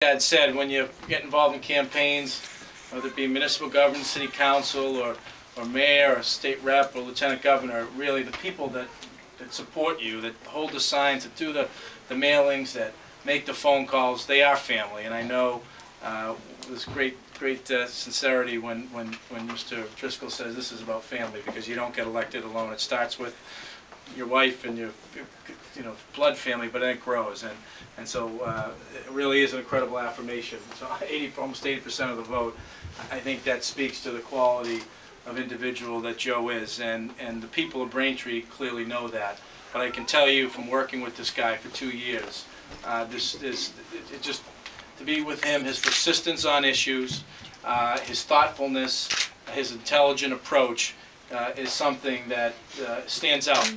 Dad said, when you get involved in campaigns, whether it be municipal government, city council, or mayor, or state rep, or lieutenant governor, really the people that support you, that hold the signs, that do the mailings, that make the phone calls, they are family. And I know there's great sincerity when Mr. Driscoll says this is about family, because you don't get elected alone. It starts with your wife and your blood family, but then it grows, and so it really is an incredible affirmation. So almost 80% of the vote, I think that speaks to the quality of individual that Joe is, and the people of Braintree clearly know that. But I can tell you from working with this guy for 2 years, just to be with him, his persistence on issues, his thoughtfulness, his intelligent approach is something that stands out.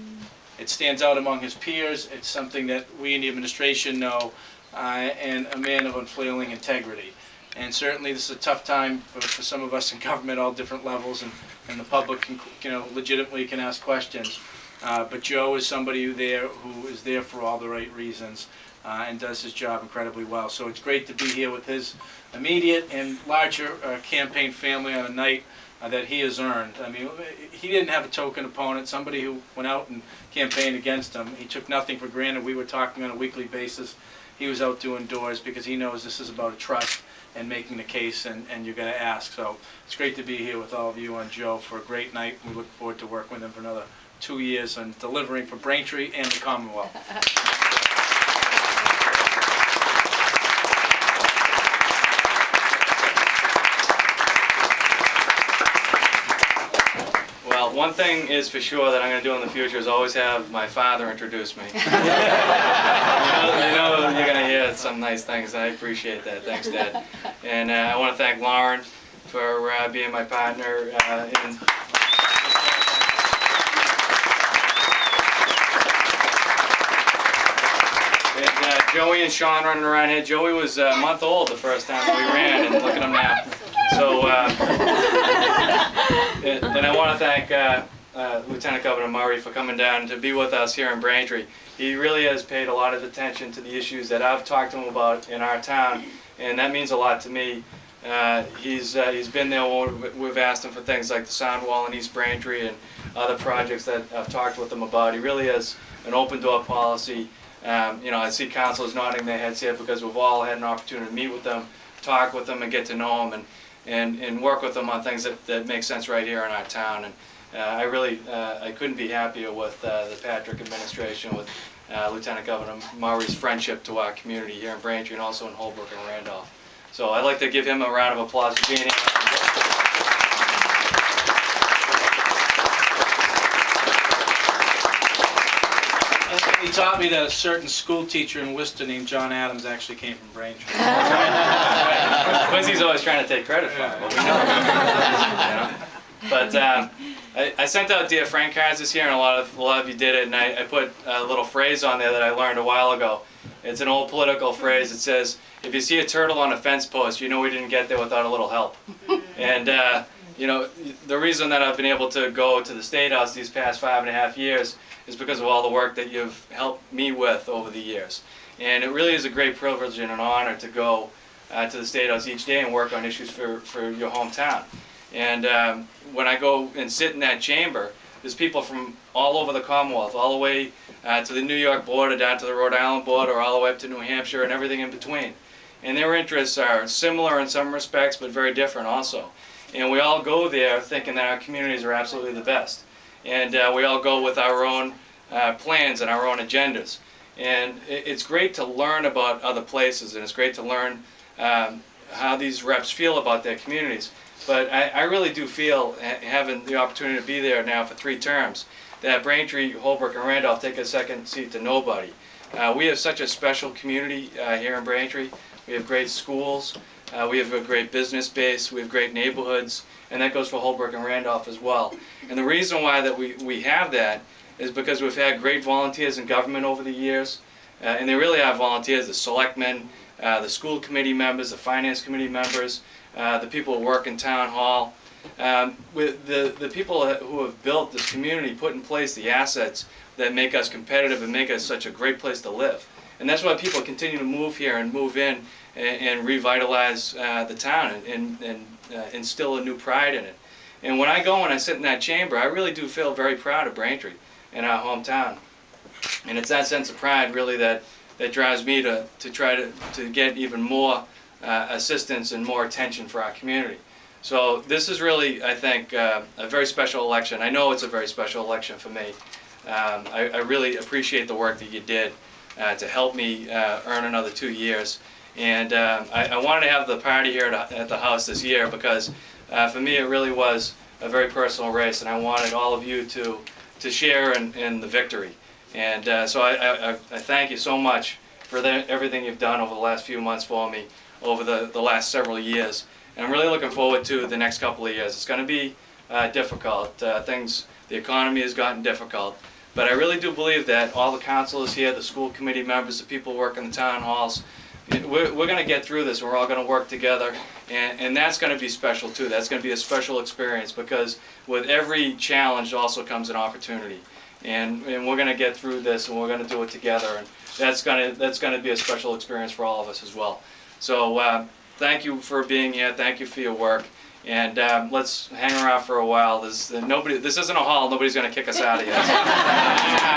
It stands out among his peers. It's something that we in the administration know, and a man of unfailing integrity. And certainly this is a tough time for some of us in government, all different levels, and the public can, legitimately can ask questions. But Joe is somebody who is there for all the right reasons, and does his job incredibly well. So it's great to be here with his immediate and larger campaign family on a night that he has earned. I mean, he didn't have a token opponent, somebody who went out and campaigned against him. He took nothing for granted. We were talking on a weekly basis. He was out doing doors because he knows this is about a trust and making the case, and you're going to ask. So it's great to be here with all of you on Joe for a great night. We look forward to working with him for another 2 years and delivering for Braintree and the Commonwealth. Well, one thing is for sure that I'm going to do in the future is always have my father introduce me. you know you're going to hear some nice things. I appreciate that. Thanks, Dad. And I want to thank Lauren for being my partner in Joey and Sean running around here. Joey was a month old the first time we ran, and look at him now. So, and I want to thank Lieutenant Governor Murray for coming down to be with us here in Braintree. He really has paid a lot of attention to the issues that I've talked to him about in our town, and that means a lot to me. He's been there when we've asked him for things like the sound wall in East Braintree and other projects that I've talked with him about. He really has an open door policy. I see councilors nodding their heads here because we've all had an opportunity to meet with them, talk with them, and get to know them, and work with them on things that make sense right here in our town. And I couldn't be happier with the Patrick administration, with Lieutenant Governor Murray's friendship to our community here in Braintree and also in Holbrook and Randolph. So I'd like to give him a round of applause for being here. He taught me that a certain school teacher in Worcester named John Adams actually came from Braintree. Quincy's always trying to take credit for it, but we know. But I sent out Dear Frank cards this year, and a lot of you did it, and I put a little phrase on there that I learned a while ago. It's an old political phrase. It says, if you see a turtle on a fence post, you know we didn't get there without a little help. And the reason that I've been able to go to the State House these past 5.5 years is because of all the work that you've helped me with over the years. And it really is a great privilege and an honor to go to the State House each day and work on issues for your hometown. And when I go and sit in that chamber, there's people from all over the Commonwealth, all the way to the New York border, down to the Rhode Island border, all the way up to New Hampshire, and everything in between. And their interests are similar in some respects, but very different also. And we all go there thinking that our communities are absolutely the best. And we all go with our own plans and our own agendas. And it's great to learn about other places, and it's great to learn how these reps feel about their communities. But I really do feel, having the opportunity to be there now for 3 terms, that Braintree, Holbrook, and Randolph take a second seat to nobody. We have such a special community here in Braintree. We have great schools. We have a great business base. We have great neighborhoods. And that goes for Holbrook and Randolph as well. And the reason why that we have that is because we've had great volunteers in government over the years. And they really are volunteers, the selectmen, the school committee members, the finance committee members, the people who work in town hall. With the people who have built this community, put in place the assets that make us competitive and make us such a great place to live. And that's why people continue to move here and move in and revitalize the town and instill a new pride in it. And when I go and I sit in that chamber, I really do feel very proud of Braintree and our hometown. And it's that sense of pride really that drives me to try to get even more assistance and more attention for our community. So this is really, I think, a very special election. I know it's a very special election for me. I really appreciate the work that you did to help me earn another 2 years. And I wanted to have the party here at the house this year because for me it really was a very personal race, and I wanted all of you to share in the victory. And so I thank you so much for everything you've done over the last few months for me, over the last several years. And I'm really looking forward to the next couple of years. It's going to be difficult. The economy has gotten difficult. But I really do believe that all the councilors here, the school committee members, the people who work in the town halls, we're going to get through this, and we're all going to work together. And that's going to be special too. That's going to be a special experience because with every challenge also comes an opportunity. And we're going to get through this, and we're going to do it together. And that's going to be a special experience for all of us as well. So thank you for being here. Thank you for your work. And let's hang around for a while. This isn't a hall. Nobody's going to kick us out of here.